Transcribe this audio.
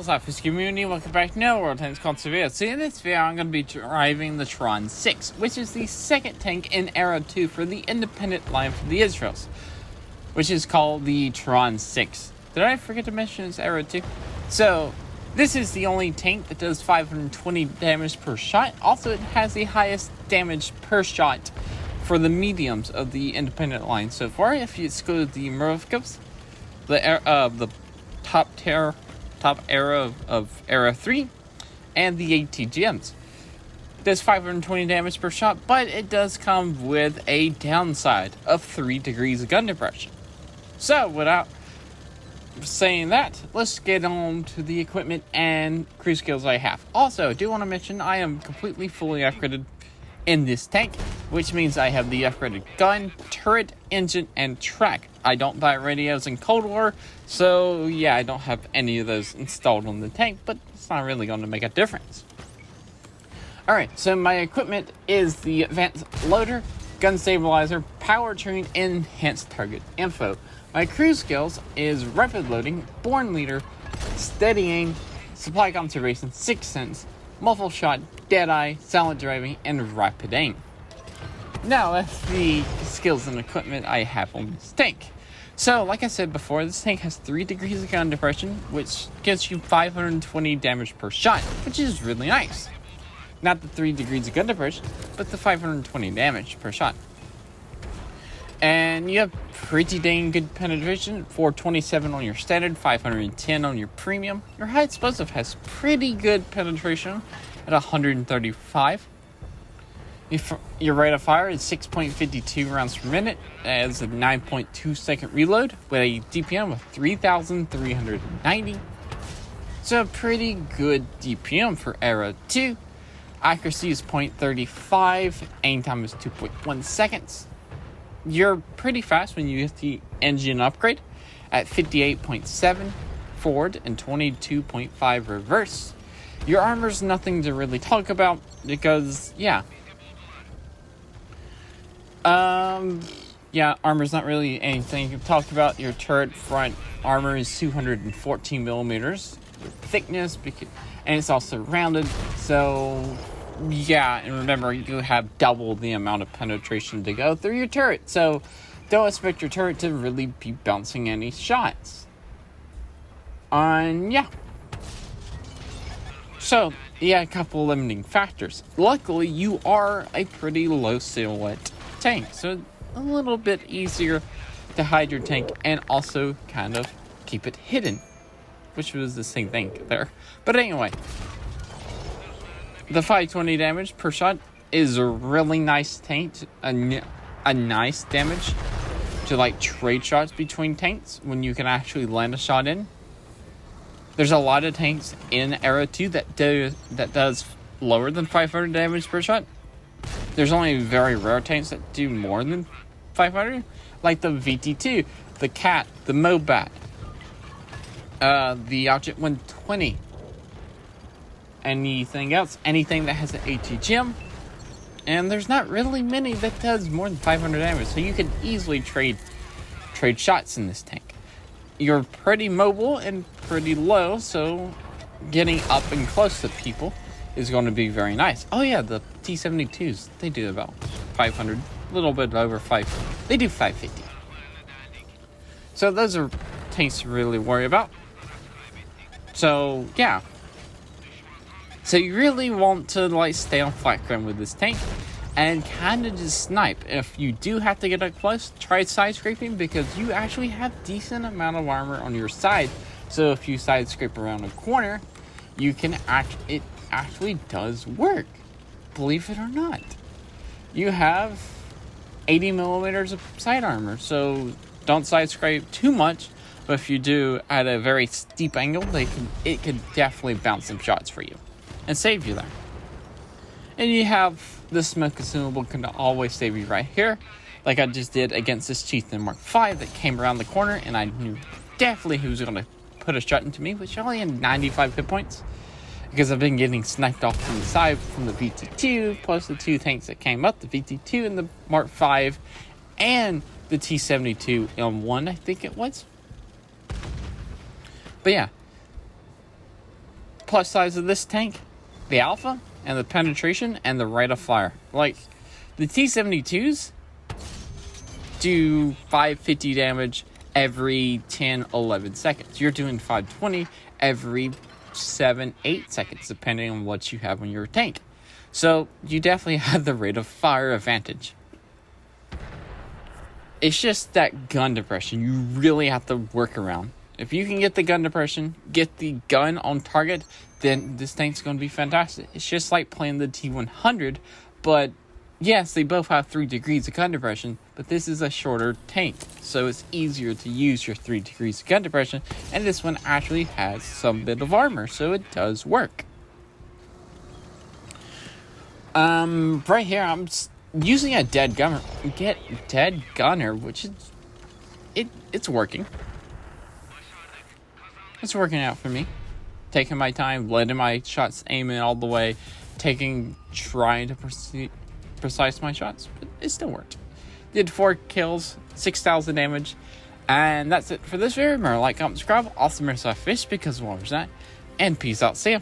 SLAPAFISH community, welcome back to another World Tanks Conservation. So in this video, I'm going to be driving the Tiran 6, which is the second tank in Era 2 for the independent line for the Israels, which is called the Tiran 6. Did I forget to mention it's Era 2? So, this is the only tank that does 520 damage per shot. Also, it has the highest damage per shot for the mediums of the independent line so far. If you exclude the Mervkovs, the top era of Era 3, and the ATGMs. It does 520 damage per shot, but it does come with a downside of 3 degrees of gun depression. So, without saying that, let's get on to the equipment and crew skills I have. Also, I do want to mention I am completely fully upgraded in this tank, which means I have the upgraded gun, turret, engine, and track. I don't buy radios in Cold War, so yeah, I don't have any of those installed on the tank, but it's not really going to make a difference. Alright, so my equipment is the advanced loader, gun stabilizer, powertrain, and enhanced target info. My crew skills is rapid loading, born leader, steady aim, supply conservation, sixth sense, muffle shot, deadeye, silent driving, and rapid aim. Now, that's the skills and equipment I have on this tank. So, like I said before, this tank has 3 degrees of gun depression, which gives you 520 damage per shot, which is really nice. Not the 3 degrees of gun depression, but the 520 damage per shot. And you have pretty dang good penetration, 427 on your standard, 510 on your premium. Your high explosive has pretty good penetration at 135. Your rate of fire is 6.52 rounds per minute, as a 9.2 second reload with a DPM of 3,390. So pretty good DPM for Era 2. Accuracy is 0.35, aim time is 2.1 seconds. You're pretty fast when you get the engine upgrade at 58.7 forward and 22.5 reverse. Your armor's nothing to really talk about because, yeah, armor's not really anything to talk about. Your turret front armor is 214 millimeters thickness, and it's also rounded. So, yeah, and remember, you have double the amount of penetration to go through your turret. So, don't expect your turret to really be bouncing any shots. Yeah. So, yeah, a couple limiting factors. Luckily, you are a pretty low silhouette tank, so a little bit easier to hide your tank and also kind of keep it hidden, which was the same thing there. But anyway, the 520 damage per shot is a really nice tank, a nice damage to like trade shots between tanks when you can actually land a shot in. There's a lot of tanks in Era 2 that does lower than 500 damage per shot. There's only very rare tanks that do more than 500, like the VT2, the Cat, the Mobat, the Object 120. Anything else, anything that has an ATGM, and there's not really many that does more than 500 damage, so you can easily trade shots in this tank. You're pretty mobile and pretty low, so getting up and close to people is going to be very nice. Oh yeah, the T-72s, they do about 500, a little bit over 5, they do 550. So those are tanks to really worry about. So yeah. So you really want to like stay on flat ground with this tank and kind of just snipe. If you do have to get up close, try side scraping because you actually have decent amount of armor on your side. So if you side scrape around a corner, you can it actually does work. Believe it or not. You have 80 millimeters of side armor, so don't side scrape too much. But if you do at a very steep angle, it can definitely bounce some shots for you and save you there. And you have the smoke consumable can always save you right here, like I just did against this Chieftain Mark V that came around the corner, and I knew definitely he was going to put a shot into me, which only had 95 hit points, because I've been getting sniped off from the side from the VT2, plus the 2 tanks that came up, the VT2 and the Mark V, and the T-72 M1, I think it was. But yeah, plus sides of this tank, the alpha and the penetration and the rate of fire. Like, the T-72s do 550 damage every 10-11 seconds. You're doing 520 every 7-8 seconds, depending on what you have on your tank. So you definitely have the rate of fire advantage. It's just that gun depression you really have to work around. If you can get the gun depression, get the gun on target, then this tank's going to be fantastic. It's just like playing the T-100, but yes, they both have 3 degrees of gun depression, but this is a shorter tank, so it's easier to use your 3 degrees of gun depression, and this one actually has some bit of armor, so it does work. Right here, I'm using a dead gunner, which is, it's working. It's working out for me. Taking my time, letting my shots aim in all the way, trying to precise my shots, but it still worked. Did 4 kills, 6,000 damage, and that's it for this video. Remember, like, comment, subscribe, awesome SLAPAFISH, because of what was that, and peace out, see ya.